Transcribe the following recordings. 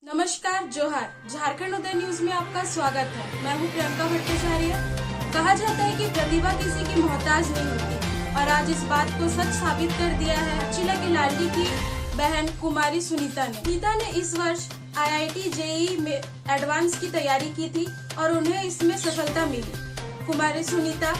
नमस्कार, जोहार। झारखंड उदय न्यूज में आपका स्वागत है। मैं हूं प्रियंका भट्टाचार्य। कहा जाता है कि प्रतिभा किसी की मोहताज नहीं होती और आज इस बात को सच साबित कर दिया है जिला की लाडली की बहन कुमारी सुनीता ने। सुनीता ने इस वर्ष IIT JEE में एडवांस की तैयारी की थी और उन्हें इसमें सफलता मिली। कुमारी सुनीता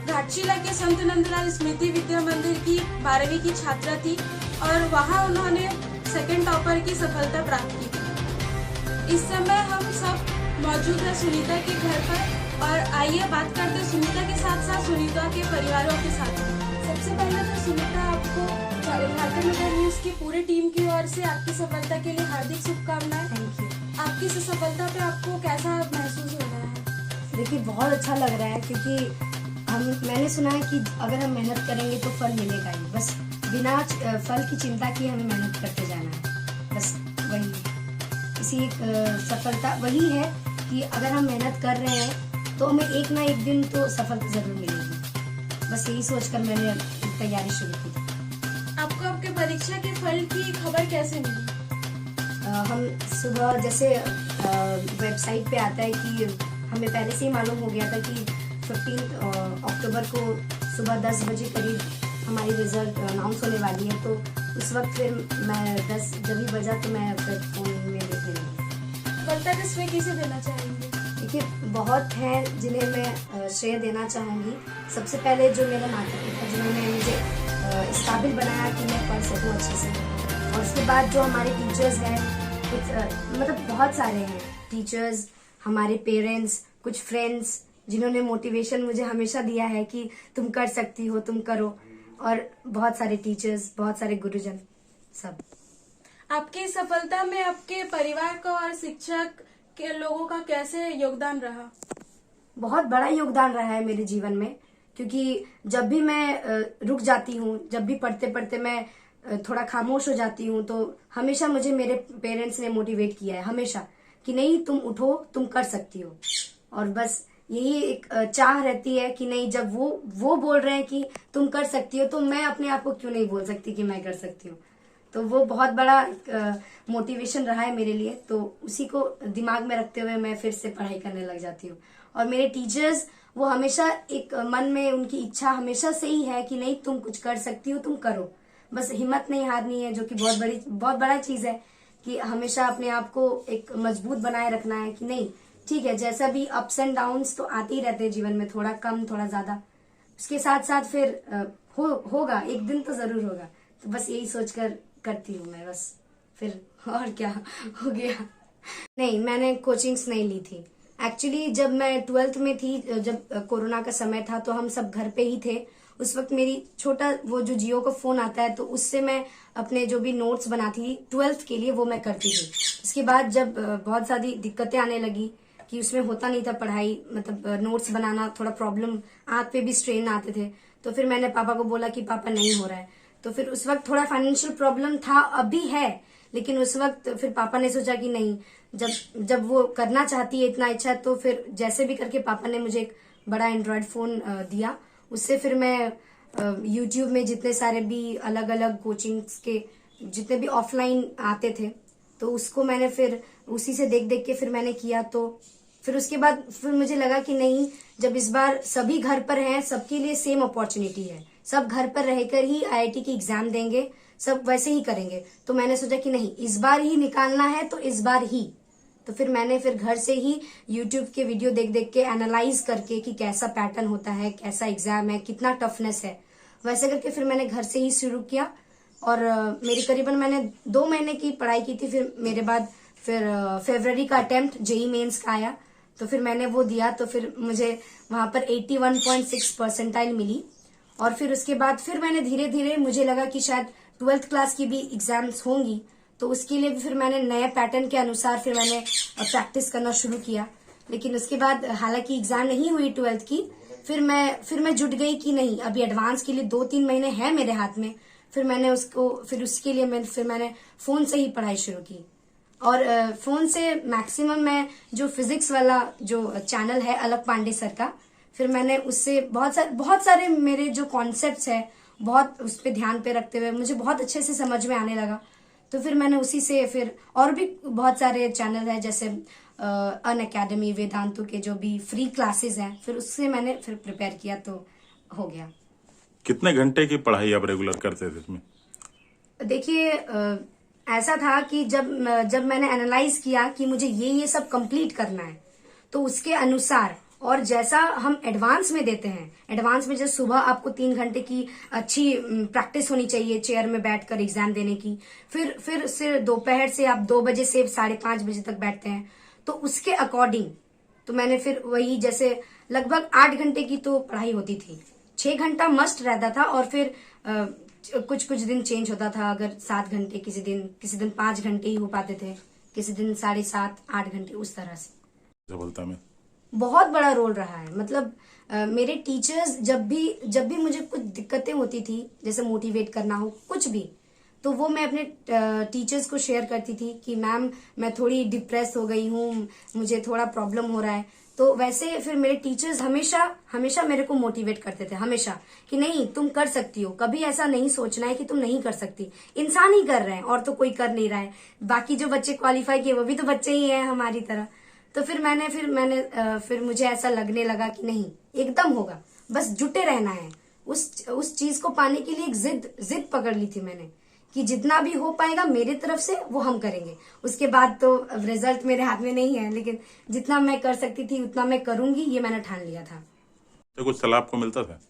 घाटशिला के संत नंदलाल स्मृति विद्या मंदिर की 12वीं की छात्रा थी और वहां उन्होंने सेकंड टॉपर की सफलता प्राप्त की थी। इस समय हम सब मौजूद है सुनीता के घर पर और आइए बात करते हैं सुनीता के साथ साथ सुनीता के परिवारों के साथ। सबसे पहले तो सुनीता, आपको झारखंड उदय न्यूज की पूरी टीम की ओर से आपकी सफलता के लिए हार्दिक शुभकामनाएं। Thank you. आपकी इस सफलता पे आपको कैसा महसूस हो रहा है? देखिए, बहुत अच्छा लग रहा है क्योंकि मैंने सुना है कि अगर हम मेहनत करेंगे तो फल मिलेगा ही। बस बिना फल की चिंता किए हमें मेहनत करते जाना है, बस वही इसी एक सफलता वही है कि अगर हम मेहनत कर रहे हैं तो हमें एक ना एक दिन तो सफलता जरूर मिलेगी। बस यही सोचकर मैंने तैयारी शुरू की थी। आपको आपके परीक्षा के फल की खबर कैसे मिली? हम सुबह जैसे वेबसाइट पे आता है कि हमें पहले से ही मालूम हो गया था कि 15 अक्टूबर को सुबह 10 बजे करीब हमारी रिजल्ट अनाउंस होने वाली है। तो उस वक्त फिर मैं 10 जब ही बजा तो मैं फिर फोन में देखने लगी। सफलता का श्रेय किसे देना चाहेंगे? देखिए, बहुत हैं जिन्हें मैं श्रेय देना चाहूँगी। सबसे पहले जो मेरे माता पिता जिन्होंने मुझे इस काबिल बनाया कि मैं पढ़ सकूँ अच्छे से, और उसके बाद जो हमारे टीचर्स हैं, कुछ मतलब बहुत सारे हैं टीचर्स, हमारे पेरेंट्स, कुछ फ्रेंड्स जिन्होंने मोटिवेशन मुझे हमेशा दिया है कि तुम कर सकती हो, तुम करो, और बहुत सारे टीचर्स, बहुत सारे गुरुजन सब। आपकी सफलता में आपके परिवार का और शिक्षक के लोगों का कैसे योगदान रहा? बहुत बड़ा योगदान रहा है मेरे जीवन में, क्योंकि जब भी मैं रुक जाती हूँ, जब भी पढ़ते पढ़ते मैं थोड़ा खामोश हो जाती हूँ, तो हमेशा मुझे मेरे पेरेंट्स ने मोटिवेट किया है हमेशा कि नहीं, तुम उठो, तुम कर सकती हो। और बस यही एक चाह रहती है कि नहीं, जब वो बोल रहे हैं कि तुम कर सकती हो तो मैं अपने आप को क्यों नहीं बोल सकती कि मैं कर सकती हूँ। तो वो बहुत बड़ा मोटिवेशन रहा है मेरे लिए। तो उसी को दिमाग में रखते हुए मैं फिर से पढ़ाई करने लग जाती हूँ। और मेरे टीचर्स, वो हमेशा एक मन में उनकी इच्छा हमेशा से ही है कि नहीं, तुम कुछ कर सकती हो, तुम करो। बस हिम्मत नहीं हारनी है, जो कि बहुत बड़ा चीज है कि हमेशा अपने आप को एक मजबूत बनाए रखना है कि नहीं, ठीक है, जैसा भी अप्स एंड डाउन्स तो आते ही रहते हैं जीवन में, थोड़ा कम थोड़ा ज्यादा, उसके साथ साथ फिर होगा, एक दिन तो जरूर होगा। तो बस यही सोचकर करती हूँ मैं, बस फिर और क्या हो गया। नहीं, मैंने कोचिंग्स नहीं ली थी। एक्चुअली जब मैं 12th में थी, जब कोरोना का समय था, तो हम सब घर पे ही थे। उस वक्त मेरी छोटा वो जो जियो का फोन आता है, तो उससे मैं अपने जो भी नोट्स बनाती थी 12th के लिए, वो मैं करती थी। उसके बाद जब बहुत सारी दिक्कतें आने लगी कि उसमें होता नहीं था पढ़ाई, मतलब नोट्स बनाना थोड़ा प्रॉब्लम, आंख पे भी स्ट्रेन आते थे, तो फिर मैंने पापा को बोला कि पापा नहीं हो रहा है। तो फिर उस वक्त थोड़ा फाइनेंशियल प्रॉब्लम था, अभी है, लेकिन उस वक्त फिर पापा ने सोचा कि नहीं, जब वो करना चाहती है, इतना इच्छा है, तो फिर जैसे भी करके पापा ने मुझे एक बड़ा एंड्रॉयड फोन दिया। उससे फिर मैं यूट्यूब में जितने सारे भी अलग अलग कोचिंग्स के जितने भी ऑफलाइन आते थे, तो उसको मैंने फिर उसी से देख देख के फिर मैंने किया। तो फिर उसके बाद फिर मुझे लगा कि नहीं, जब इस बार सभी घर पर हैं, सबके लिए सेम अपॉर्चुनिटी है, सब घर पर रहकर ही IIT की एग्जाम देंगे, सब वैसे ही करेंगे, तो मैंने सोचा कि नहीं, इस बार ही निकालना है तो इस बार ही। तो फिर मैंने फिर घर से ही YouTube के वीडियो देख देख के एनालाइज करके कि कैसा पैटर्न होता है, कैसा एग्जाम है, कितना टफनेस है, वैसे करके फिर मैंने घर से ही शुरू किया। और मेरी करीबन मैंने 2 महीने की पढ़ाई की थी। फिर मेरे बाद फिर फरवरी का अटेम्प्ट JEE मेंस का आया, तो फिर मैंने वो दिया, तो फिर मुझे वहां पर 81.6 परसेंटाइल मिली। और फिर उसके बाद फिर मैंने धीरे धीरे, मुझे लगा कि शायद 12th क्लास की भी एग्जाम्स होंगी, तो उसके लिए भी फिर मैंने नए पैटर्न के अनुसार फिर मैंने प्रैक्टिस करना शुरू किया। लेकिन उसके बाद हालांकि एग्जाम नहीं हुई 12th की, फिर मैं जुट गई कि नहीं, अभी एडवांस के लिए 2-3 महीने हैं मेरे हाथ में। फिर मैंने उसके लिए मैंने फोन से ही पढ़ाई शुरू की। और फोन से मैक्सिमम मैं जो फिजिक्स वाला जो चैनल है अलक पांडे सर का, फिर मैंने उससे बहुत सारे मेरे जो कॉन्सेप्ट्स है, बहुत उस पर ध्यान पे रखते हुए मुझे बहुत अच्छे से समझ में आने लगा। तो फिर मैंने उसी से फिर और भी बहुत सारे चैनल है जैसे अन अकेडमी, वेदांतु के जो भी फ्री क्लासेस हैं, फिर उससे मैंने फिर प्रिपेयर किया तो हो गया। कितने घंटे की पढ़ाई आप रेगुलर करते थे इसमें? देखिए ऐसा था कि जब मैंने एनालाइज किया कि मुझे ये सब कंप्लीट करना है, तो उसके अनुसार और जैसा हम एडवांस में देते हैं, एडवांस में जैसे सुबह आपको 3 घंटे की अच्छी प्रैक्टिस होनी चाहिए चेयर में बैठकर एग्जाम देने की, फिर से दोपहर से आप 2 बजे से 5:30 बजे तक बैठते हैं, तो उसके अकॉर्डिंग तो मैंने फिर वही जैसे लगभग 8 घंटे की तो पढ़ाई होती थी, 6 घंटा मस्ट रहता था और फिर कुछ दिन चेंज होता था, अगर 7 घंटे किसी दिन 5 घंटे ही हो पाते थे, किसी दिन 7.5 8 घंटे, उस तरह से। सफलता में बहुत बड़ा रोल रहा है, मतलब मेरे टीचर्स जब भी मुझे कुछ दिक्कतें होती थी, जैसे मोटिवेट करना हो कुछ भी, तो वो मैं अपने टीचर्स को शेयर करती थी कि मैम मैं थोड़ी डिप्रेस हो गई हूँ, मुझे थोड़ा प्रॉब्लम हो रहा है। तो वैसे फिर मेरे टीचर्स हमेशा मेरे को मोटिवेट करते थे, हमेशा कि नहीं तुम कर सकती हो, कभी ऐसा नहीं सोचना है कि तुम नहीं कर सकती, इंसान ही कर रहे हैं और तो कोई कर नहीं रहा है, बाकी जो बच्चे क्वालिफाई किए वो भी तो बच्चे ही हैं हमारी तरह। तो फिर मुझे ऐसा लगने लगा कि नहीं एकदम होगा, बस जुटे रहना है, उस चीज को पाने के लिए एक जिद पकड़ ली थी मैंने कि जितना भी हो पाएगा मेरे तरफ से वो हम करेंगे। उसके बाद तो रिजल्ट मेरे हाथ में नहीं है, लेकिन जितना मैं कर सकती थी उतना मैं करूंगी, ये मैंने ठान लिया था। तो कुछ सलाह आपको मिलता था?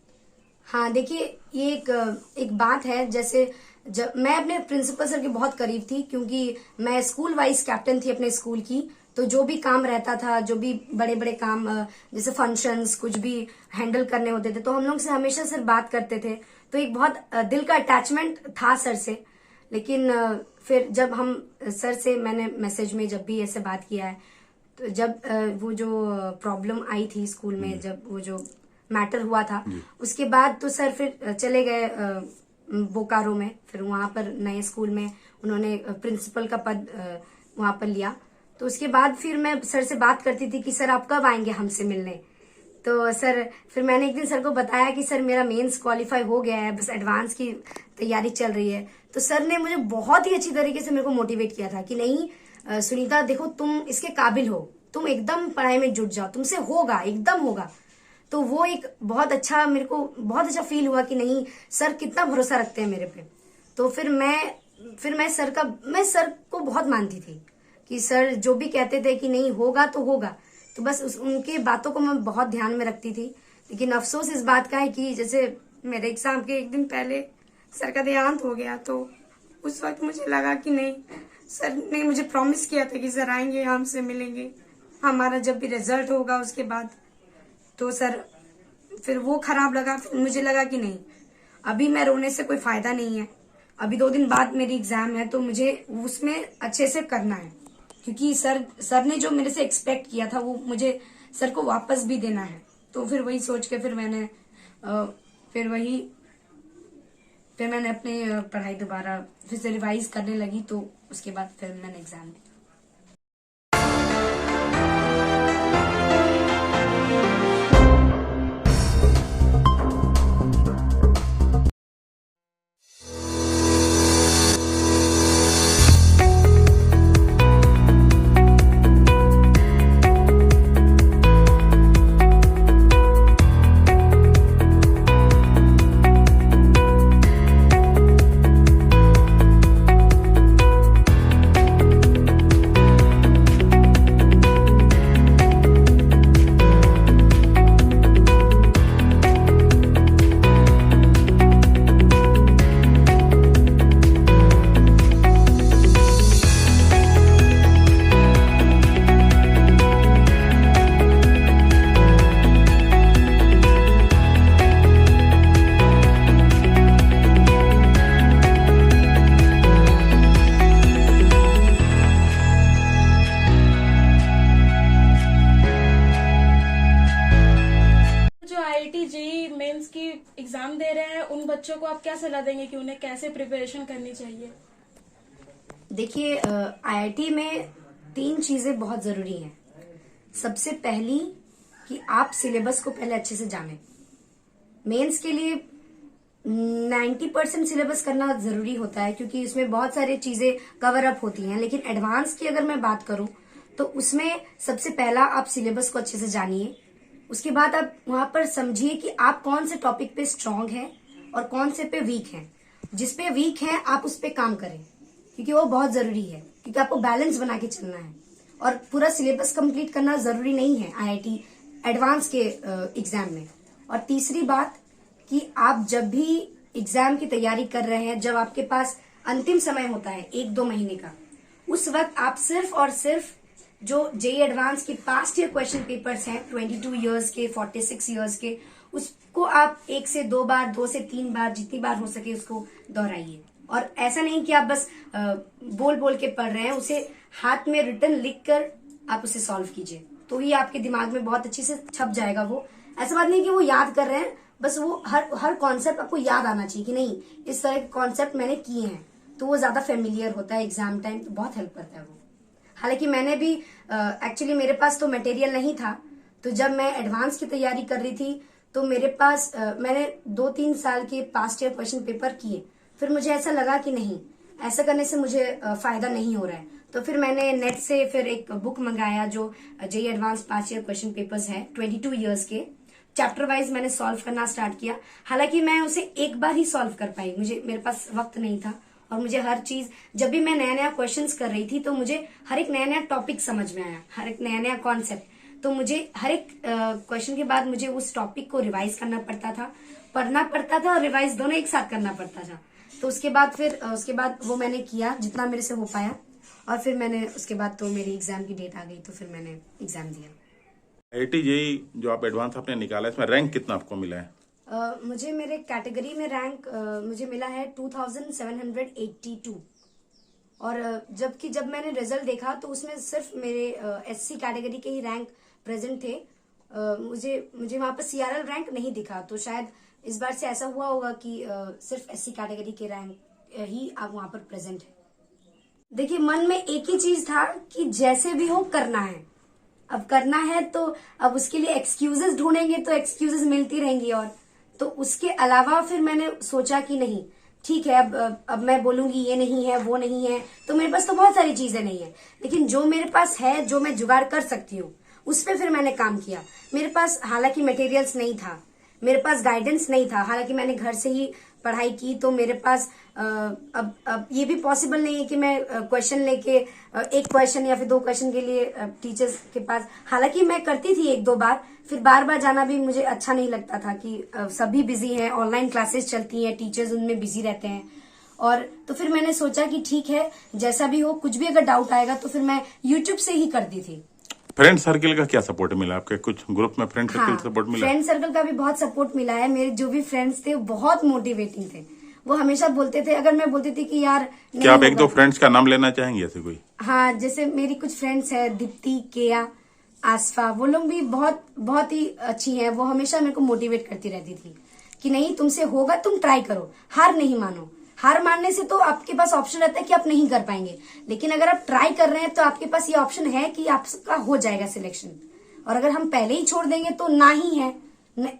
हाँ देखिए, ये एक बात है, जैसे जब मैं अपने प्रिंसिपल सर के बहुत करीब थी, क्योंकि मैं स्कूल वाइज कैप्टन थी अपने स्कूल की, तो जो भी काम रहता था, जो भी बड़े बड़े काम जैसे फंक्शंस कुछ भी हैंडल करने होते थे, तो हम लोग से हमेशा सर बात करते थे, तो एक बहुत दिल का अटैचमेंट था सर से। लेकिन फिर जब हम सर से मैंने मैसेज में जब भी ऐसे बात किया है, तो जब वो जो प्रॉब्लम आई थी स्कूल में, जब वो जो मैटर हुआ था, उसके बाद तो सर फिर चले गए बोकारो में, फिर वहां पर नए स्कूल में उन्होंने प्रिंसिपल का पद वहां पर लिया। तो उसके बाद फिर मैं सर से बात करती थी कि सर आप कब आएंगे हमसे मिलने। तो सर फिर मैंने एक दिन सर को बताया कि सर मेरा मेंस क्वालिफाई हो गया है, बस एडवांस की तैयारी चल रही है। तो सर ने मुझे बहुत ही अच्छी तरीके से मेरे को मोटिवेट किया था कि नहीं सुनीता देखो तुम इसके काबिल हो, तुम एकदम पढ़ाई में जुट जाओ, तुमसे होगा, एकदम होगा। तो वो एक बहुत अच्छा, मेरे को बहुत अच्छा फील हुआ कि नहीं सर कितना भरोसा रखते हैं मेरे पे। तो फिर मैं सर को बहुत मानती थी कि सर जो भी कहते थे कि नहीं होगा तो होगा, तो बस उनके बातों को मैं बहुत ध्यान में रखती थी। लेकिन अफसोस इस बात का है कि जैसे मेरे एग्जाम के एक दिन पहले सर का देहांत हो गया, तो उस वक्त मुझे लगा कि नहीं, सर ने मुझे प्रॉमिस किया था कि सर आएंगे, हमसे मिलेंगे, हमारा जब भी रिजल्ट होगा उसके बाद। तो सर फिर वो खराब लगा, फिर मुझे लगा कि नहीं अभी मैं रोने से कोई फायदा नहीं है, अभी 2 दिन बाद मेरी एग्जाम है, तो मुझे उसमें अच्छे से करना है, क्योंकि सर ने जो मेरे से एक्सपेक्ट किया था वो मुझे सर को वापस भी देना है। तो फिर वही सोच के फिर मैंने अपनी पढ़ाई दोबारा फिर से रिवाइज करने लगी, तो उसके बाद फिर मैंने एग्जाम दिया। मेंस की एग्जाम दे रहे हैं, उन बच्चों को आप क्या सलाह देंगे कि उन्हें कैसे प्रिपरेशन करनी चाहिए? देखिए आईआईटी में 3 चीजें बहुत जरूरी हैं। सबसे पहली कि आप सिलेबस को पहले अच्छे से जानें। मेंस के लिए 90% सिलेबस करना जरूरी होता है, क्योंकि उसमें बहुत सारी चीजें कवर अप होती हैं। लेकिन एडवांस की अगर मैं बात करूं तो उसमें सबसे पहला आप सिलेबस को अच्छे से जानिए। उसके बाद आप वहां पर समझिए कि आप कौन से टॉपिक पे स्ट्रांग हैं और कौन से पे वीक हैं। जिस पे वीक हैं आप उस पे काम करें, क्योंकि वो बहुत जरूरी है, क्योंकि आपको बैलेंस बना के चलना है। और पूरा सिलेबस कंप्लीट करना जरूरी नहीं है आईआईटी एडवांस के एग्जाम में। और तीसरी बात कि आप जब भी एग्जाम की तैयारी कर रहे हैं, जब आपके पास अंतिम समय होता है 1-2 महीने का, उस वक्त आप सिर्फ और सिर्फ जो जेईई एडवांस के पास्ट ईयर क्वेश्चन पेपर्स हैं 22 इयर्स के, 46 इयर्स के, उसको आप 1 से 2 बार, 2 से 3 बार, जितनी बार हो सके उसको दोहराइए। और ऐसा नहीं कि आप बस बोल बोल के पढ़ रहे हैं, उसे हाथ में रिटन लिख कर आप उसे सॉल्व कीजिए, तो ही आपके दिमाग में बहुत अच्छे से छप जाएगा वो। ऐसा बात नहीं कि वो याद कर रहे हैं, बस वो हर कॉन्सेप्ट आपको याद आना चाहिए कि नहीं इस तरह के कॉन्सेप्ट मैंने किए हैं, तो वो ज्यादा फेमिलियर होता है एग्जाम टाइम, तो बहुत हेल्प करता है वो। हालांकि मैंने भी एक्चुअली मेरे पास तो मटेरियल नहीं था, तो जब मैं एडवांस की तैयारी कर रही थी तो मेरे पास मैंने 2-3 साल के पास्ट ईयर क्वेश्चन पेपर किए। फिर मुझे ऐसा लगा कि नहीं, ऐसा करने से मुझे फायदा नहीं हो रहा है, तो फिर मैंने नेट से फिर एक बुक मंगाया जो JEE advance past year question papers है 22 इयर्स के। चैप्टर वाइज मैंने सॉल्व करना स्टार्ट किया। हालांकि मैं उसे एक बार ही सॉल्व कर पाई, मेरे पास वक्त नहीं था, और मुझे हर चीज, जब भी मैं नया नया क्वेश्चंस कर रही थी तो मुझे हर एक नया नया टॉपिक समझ में आया, हर एक नया नया कॉन्सेप्ट। तो मुझे हर एक क्वेश्चन के बाद मुझे उस टॉपिक को रिवाइज करना पड़ता था, पढ़ना पड़ता था और रिवाइज दोनों एक साथ करना पड़ता था। तो उसके बाद वो मैंने किया जितना मेरे से हो पाया, और फिर मैंने उसके बाद तो मेरी एग्जाम की डेट आ गई, तो फिर मैंने एग्जाम दिया। आईआईटी जेईई जो आप एडवांस आपने निकाला, इसमें रैंक कितना आपको मिला है? मुझे मेरे कैटेगरी में रैंक मुझे मिला है 2782। और जब मैंने रिजल्ट देखा तो उसमें सिर्फ मेरे एससी कैटेगरी के ही रैंक प्रेजेंट थे। मुझे वहां पर सीआरएल रैंक नहीं दिखा, तो शायद इस बार से ऐसा हुआ होगा कि सिर्फ एससी कैटेगरी के रैंक ही अब वहां पर प्रेजेंट है। देखिए, मन में एक ही चीज था कि जैसे भी हो करना है, अब करना है, तो अब उसके लिए एक्सक्यूजेस ढूंढेंगे तो एक्सक्यूजेस मिलती रहेंगी। और तो उसके अलावा फिर मैंने सोचा कि नहीं, ठीक है, अब मैं बोलूंगी ये नहीं है, वो नहीं है, तो मेरे पास तो बहुत सारी चीजें नहीं है, लेकिन जो मेरे पास है, जो मैं जुगाड़ कर सकती हूँ, उस पर फिर मैंने काम किया। मेरे पास हालांकि मटेरियल्स नहीं था, मेरे पास गाइडेंस नहीं था, हालांकि मैंने घर से ही पढ़ाई की, तो मेरे पास अब ये भी पॉसिबल नहीं है कि मैं क्वेश्चन लेके एक क्वेश्चन या फिर 2 क्वेश्चन के लिए टीचर्स के पास, हालांकि मैं करती थी 1-2 बार, फिर बार जाना भी मुझे अच्छा नहीं लगता था कि सभी बिजी हैं, ऑनलाइन क्लासेस चलती हैं, टीचर्स उनमें बिजी रहते हैं। और तो फिर मैंने सोचा कि ठीक है, जैसा भी हो, कुछ भी अगर डाउट आएगा तो फिर मैं यूट्यूब से ही करती थी। फ्रेंड सर्किल का क्या सपोर्ट मिला आपके? कुछ ग्रुप में फ्रेंड सर्किल सपोर्ट मिला? फ्रेंड सर्कल का भी बहुत सपोर्ट मिला है। मेरे जो भी फ्रेंड्स थे वो बहुत मोटिवेटिंग थे, वो हमेशा बोलते थे, अगर मैं बोलती थी कि यार क्या आप 1-2 फ्रेंड्स का नाम लेना चाहेंगे ऐसे कोई? हाँ, जैसे मेरी कुछ फ्रेंड्स है, दीप्ति, केया, आसफा, वो लोग भी बहुत ही अच्छी हैं। वो हमेशा मेरे को मोटिवेट करती रहती थी कि नहीं, तुमसे होगा, तुम ट्राई करो, हार नहीं मानो। हार मानने से तो आपके पास ऑप्शन रहता है कि आप नहीं कर पाएंगे, लेकिन अगर आप ट्राई कर रहे हैं तो आपके पास ये ऑप्शन है कि आपका हो जाएगा सिलेक्शन। और अगर हम पहले ही छोड़ देंगे तो ना ही है,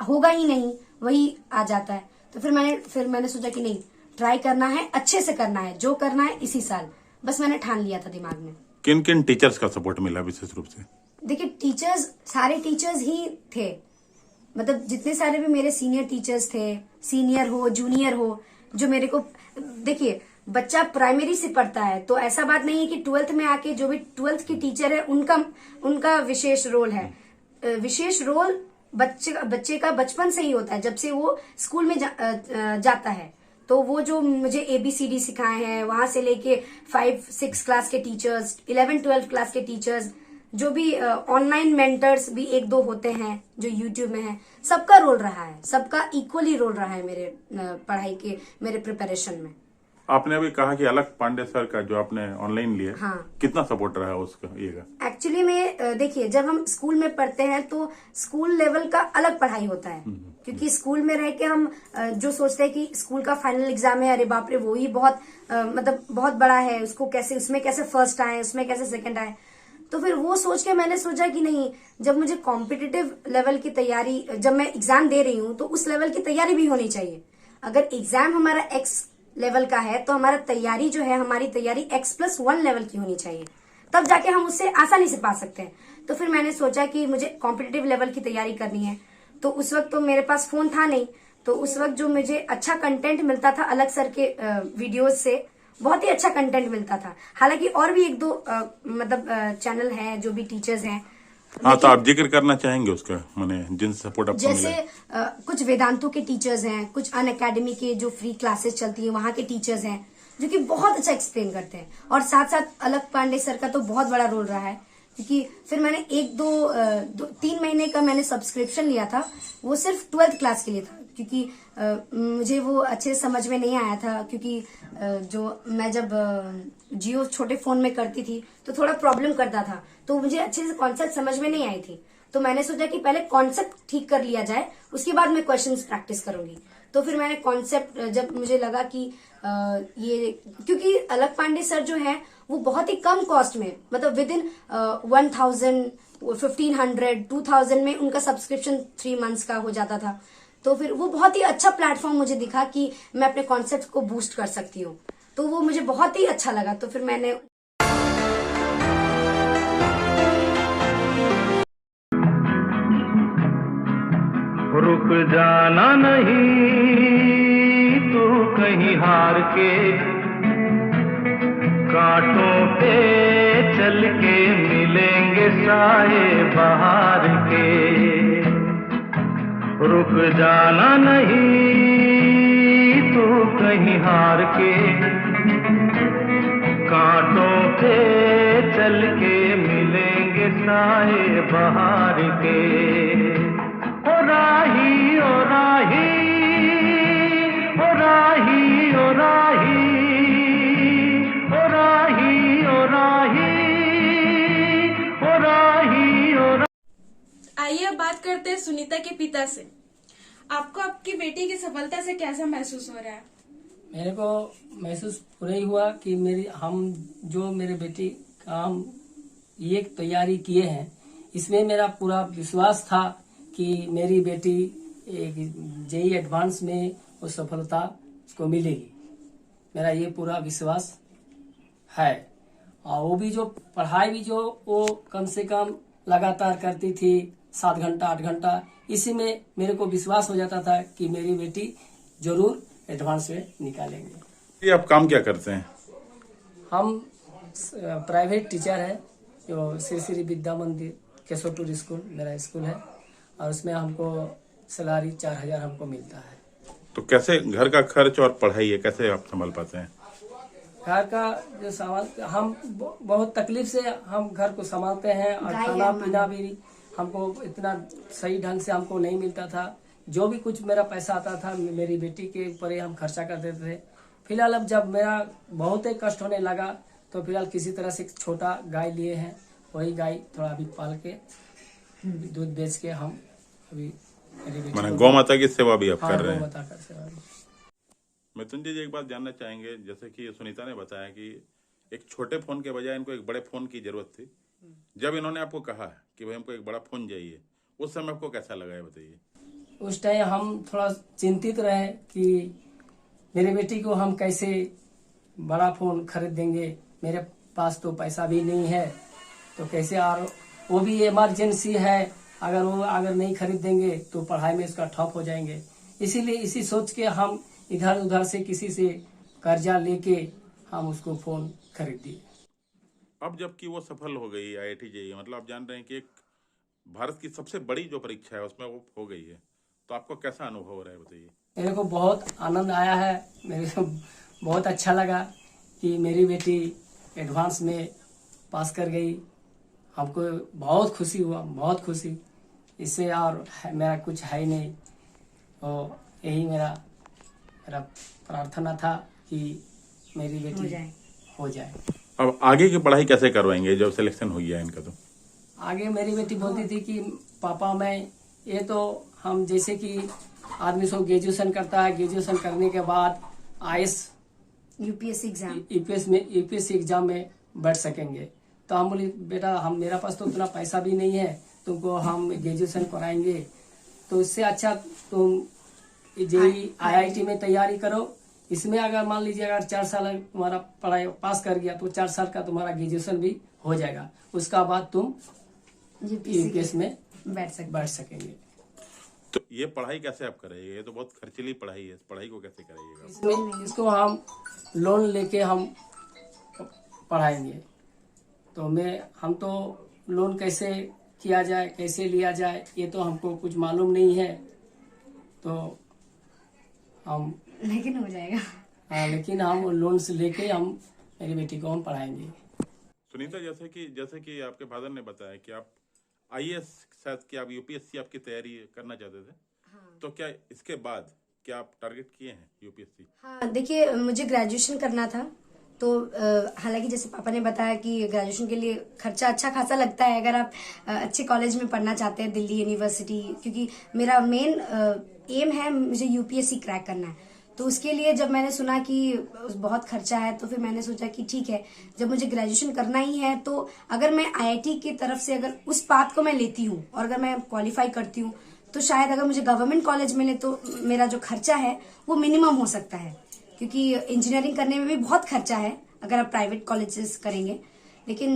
होगा ही नहीं, वही आ जाता है। तो फिर मैंने सोचा कि नहीं, ट्राई करना है, अच्छे से करना है, जो करना है इसी साल, बस मैंने ठान लिया था दिमाग में। किन किन टीचर्स का सपोर्ट मिला विशेष रूप से? देखिए, टीचर्स, सारे टीचर्स ही थे, मतलब जितने सारे भी मेरे सीनियर टीचर्स थे, सीनियर हो, जूनियर हो, जो मेरे को, देखिए बच्चा प्राइमरी से पढ़ता है, तो ऐसा बात नहीं है कि 12th में आके जो भी 12th की टीचर है उनका विशेष रोल है। विशेष रोल बच्चे का बचपन से ही होता है, जब से वो स्कूल में जाता है। तो वो जो मुझे ABCD सिखाए हैं, वहां से लेके 5-6 क्लास के टीचर्स, 11-12 क्लास के टीचर्स, जो भी ऑनलाइन मेंटर्स भी 1-2 होते हैं जो यूट्यूब में है, सबका रोल रहा है, सबका इक्वली रोल रहा है मेरे पढ़ाई के, मेरे प्रिपरेशन में। आपने अभी कहा कि अलग पांडे सर का जो आपने ऑनलाइन लिया, हाँ, कितना सपोर्ट रहा उसका? ये का एक्चुअली में देखिए, जब हम स्कूल में पढ़ते हैं तो स्कूल लेवल का अलग पढ़ाई होता है, क्योंकि स्कूल में रह के हम जो सोचते हैं कि स्कूल का फाइनल एग्जाम है, अरे बाप रे, वो ही बहुत मतलब बहुत बड़ा है, उसमें कैसे फर्स्ट आए, उसमें कैसे सेकंड आए। तो फिर वो सोच के मैंने सोचा कि नहीं, जब मुझे कॉम्पिटिटिव लेवल की तैयारी, जब मैं एग्जाम दे रही हूँ तो उस लेवल की तैयारी भी होनी चाहिए। अगर एग्जाम हमारा X लेवल का है तो हमारा तैयारी जो है, हमारी तैयारी X+1 लेवल की होनी चाहिए, तब जाके हम उससे आसानी से पा सकते हैं। तो फिर मैंने सोचा कि मुझे कॉम्पिटिटिव लेवल की तैयारी करनी है। तो उस वक्त तो मेरे पास फोन था नहीं, तो उस वक्त जो मुझे अच्छा कंटेंट मिलता था अलग सर के वीडियोज से, बहुत ही अच्छा कंटेंट मिलता था। हालांकि और भी एक दो चैनल हैं जो भी टीचर्स हैं। हाँ, तो आप जिक्र करना चाहेंगे उसका, माने जिनसे सपोर्ट आपको जैसे मिला है? कुछ वेदांतों के टीचर्स हैं, कुछ अन अकेडमी के जो फ्री क्लासेस चलती है वहां के टीचर्स हैं जो कि बहुत अच्छा एक्सप्लेन करते हैं। और साथ साथ अलग पांडे सर का तो बहुत बड़ा रोल रहा है, क्योंकि फिर मैंने 3 महीने का मैंने सब्सक्रिप्शन लिया था, वो सिर्फ 12th क्लास के लिए था, क्योंकि मुझे वो अच्छे से समझ में नहीं आया था। क्योंकि जो मैं जब जियो छोटे फोन में करती थी तो थोड़ा प्रॉब्लम करता था, तो मुझे अच्छे से कॉन्सेप्ट समझ में नहीं आई थी। तो मैंने सोचा कि पहले कॉन्सेप्ट ठीक कर लिया जाए, उसके बाद मैं क्वेश्चंस प्रैक्टिस करूंगी। तो फिर मैंने कॉन्सेप्ट, जब मुझे लगा कि ये, क्योंकि अलग पांडे सर जो हैं वो बहुत ही कम कॉस्ट में, मतलब विद इन 1000, 1500, 2000 में उनका सब्सक्रिप्शन 3 मंथ्स का हो जाता था। तो फिर वो बहुत ही अच्छा प्लेटफॉर्म मुझे दिखा कि मैं अपने कॉन्सेप्ट को बूस्ट कर सकती हूँ, तो वो मुझे बहुत ही अच्छा लगा। तो फिर मैंने रुक जाना नहीं तू कहीं हार के, कांटों पे चल के मिलेंगे साए बहार के। रुक जाना नहीं तू कहीं हार के, कांटों पे चल के मिलेंगे साए बहार के। ओ राही ओ राही ओ राही ओ राही ओ राही ओ राही ओ राही ओ राही। आइए अब बात करते हैं सुनीता के पिता से। आपको आपकी बेटी की सफलता से कैसा महसूस हो रहा है? मेरे को महसूस पूरा ही हुआ कि मेरे बेटी का हम ये तैयारी किए हैं, इसमें मेरा पूरा विश्वास था कि मेरी बेटी एक जेई एडवांस में वो सफलता उसको मिलेगी। मेरा ये पूरा विश्वास है। और वो भी जो पढ़ाई भी जो वो कम से कम लगातार करती थी 7 घंटा 8 घंटा, इसी में मेरे को विश्वास हो जाता था कि मेरी बेटी जरूर एडवांस में निकालेंगे। ये आप काम क्या करते हैं? हम प्राइवेट टीचर है, जो श्री श्री विद्या मंदिर केशवपुर स्कूल मेरा स्कूल है, और उसमें हमको सैलरी 4000 हमको मिलता है। तो कैसे घर का खर्च और पढ़ाई है कैसे आप संभाल पाते हैं? घर का जो सामान, हम बहुत तकलीफ से हम घर को संभालते हैं, और खाना पीना भी हमको इतना सही ढंग से हमको नहीं मिलता था। जो भी कुछ मेरा पैसा आता था मेरी बेटी के ऊपर ही हम खर्चा कर देते थे। फिलहाल अब जब मेरा बहुत ही कष्ट होने लगा तो फिलहाल किसी तरह से एक छोटा गाय लिए हैं, वही गाय थोड़ा अभी पाल के दूध बेच के हम अभी माने गौ माता की सेवा भी आप हाँ, कर रहे हैं? गौ माता का सेवा भी। मिथुन जी एक बात जानना चाहेंगे, जैसे कि सुनीता ने बताया कि एक छोटे फोन के बजाय इनको एक बड़े फोन की जरूरत थी। जब इन्होंने आपको कहा कि भाई हमको एक बड़ा फोन चाहिए, उस समय आपको कैसा लगा है बताइए? उस टाइम हम थोड़ा चिंतित रहे कि मेरे बेटी को हम कैसे बड़ा फोन खरीद देंगे, मेरे पास तो पैसा भी नहीं है, तो कैसे, और वो भी इमरजेंसी है, अगर नहीं खरीद देंगे तो पढ़ाई में इसका ठप हो जाएंगे। इसीलिए इसी सोच के हम इधर उधर से किसी से कर्जा लेके हम उसको फोन खरीद दिए। अब जबकि वो सफल हो गई IIT JEE, मतलब आप जान रहे हैं कि एक भारत की सबसे बड़ी जो परीक्षा है उसमें वो हो गई है, तो आपको कैसा अनुभव हो रहा है बताइए? मेरे को बहुत आनंद आया है, मेरे को बहुत अच्छा लगा कि मेरी बेटी एडवांस में पास कर गई। हमको बहुत खुशी हुआ, बहुत खुशी। इससे और मेरा कुछ है ही नहीं, और यही मेरा प्रार्थना था कि मेरी बेटी हो जाए। अब आगे की पढ़ाई कैसे करवाएंगे जब सिलेक्शन हो गया इनका? तो आगे मेरी बेटी बोलती थी कि पापा मैं ये तो हम जैसे कि आदमी सब ग्रेजुएशन करता है, ग्रेजुएशन करने के बाद IAS UPSC exam, UPSC exam में बैठ सकेंगे। तो हम बोली बेटा मेरा पास तो उतना पैसा भी नहीं है, तुमको हम ग्रेजुएशन कराएंगे, तो इससे अच्छा तुम जेई IIT में तैयारी करो। इसमें अगर मान लीजिए अगर 4 साल तुम्हारा पढ़ाई पास कर गया तो 4 साल का तुम्हारा ग्रेजुएशन भी हो जाएगा। उसका बाद तुम यूपीएस में बैठ सकेंगे। तो ये पढ़ाई कैसे आप करेंगे? ये तो बहुत खर्चीली पढ़ाई है, इस पढ़ाई को कैसे करेंगे? इसको हम लोन लेके हम पढ़ाएंगे। तो हम तो लोन कैसे किया जाए, कैसे लिया जाए, ये तो हमको कुछ मालूम नहीं है। तो हम लेकिन हो जाएगा। हाँ, लेकिन हम लोन से लेके हम मेरी बेटी को हम पढ़ाएंगे। सुनीता, जैसे कि आपके फादर ने बताया कि आप IAS शायद कि आप UPSC आपकी तैयारी करना चाहते थे। हाँ। तो क्या इसके बाद क्या आप टारगेट किए हैं UPSC? हाँ, देखिए मुझे ग्रेजुएशन करना था। तो हालांकि जैसे पापा ने बताया कि ग्रेजुएशन के लिए खर्चा अच्छा खासा लगता है अगर आप अच्छे कॉलेज में पढ़ना चाहते हैं, दिल्ली यूनिवर्सिटी, क्योंकि मेरा मेन एम है मुझे UPSC क्रैक करना है। तो उसके लिए जब मैंने सुना कि बहुत खर्चा है तो फिर मैंने सोचा कि ठीक है, जब मुझे ग्रेजुएशन करना ही है तो अगर मैं IIT की तरफ से अगर उस पाथ को मैं लेती हूँ और अगर मैं क्वालिफाई करती हूँ तो शायद अगर मुझे गवर्नमेंट कॉलेज मिले तो मेरा जो खर्चा है वो मिनिमम हो सकता है, क्योंकि इंजीनियरिंग करने में भी बहुत खर्चा है अगर आप प्राइवेट कॉलेजेस करेंगे। लेकिन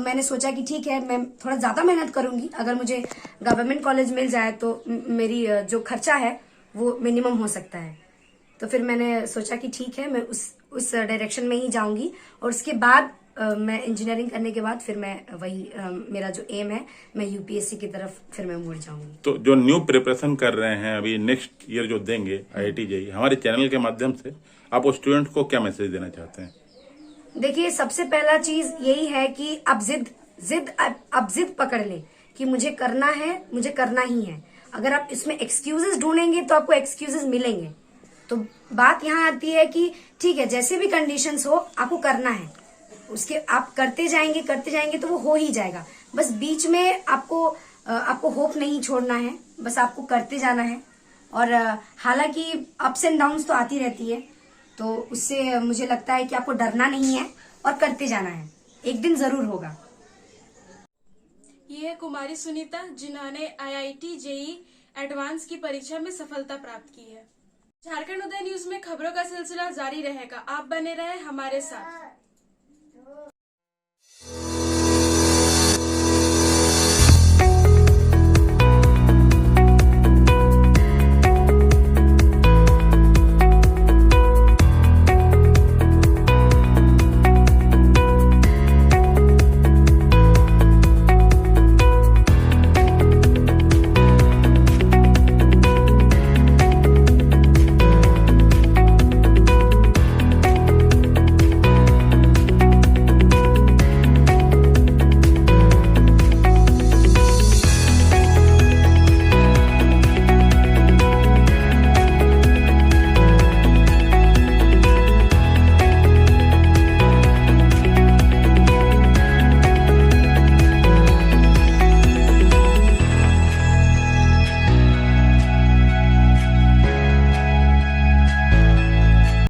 मैंने सोचा कि ठीक है, मैं थोड़ा ज्यादा मेहनत करूंगी, अगर मुझे गवर्नमेंट कॉलेज मिल जाए तो मेरी जो खर्चा है वो मिनिमम हो सकता है। तो फिर मैंने सोचा कि ठीक है, मैं उस डायरेक्शन में ही जाऊंगी और उसके बाद मैं इंजीनियरिंग करने के बाद फिर मैं वही मेरा जो एम है मैं UPSC की तरफ फिर मैं मुड़ जाऊंगी। तो जो न्यू प्रिपरेशन कर रहे हैं अभी नेक्स्ट ईयर जो देंगे IIT JEE, हमारे चैनल के माध्यम से आप उस स्टूडेंट को क्या मैसेज देना चाहते हैं? देखिए, सबसे पहला चीज यही है कि अब जिद पकड़ ले कि मुझे करना है, मुझे करना ही है। अगर आप इसमें एक्सक्यूजेस ढूंढेंगे तो आपको एक्सक्यूजेस मिलेंगे। तो बात यहाँ आती है कि ठीक है, जैसे भी कंडीशंस हो आपको करना है, उसके आप करते जाएंगे तो वो हो ही जाएगा। बस बीच में आपको होप नहीं छोड़ना है, बस आपको करते जाना है। और हालांकि अप्स एंड डाउन्स तो आती रहती है, तो उससे मुझे लगता है कि आपको डरना नहीं है और करते जाना है, एक दिन जरूर होगा। ये है कुमारी सुनीता, जिन्होंने IIT JEE एडवांस की परीक्षा में सफलता प्राप्त की है। झारखंड उदय न्यूज में खबरों का सिलसिला जारी रहेगा, आप बने रहे हमारे साथ।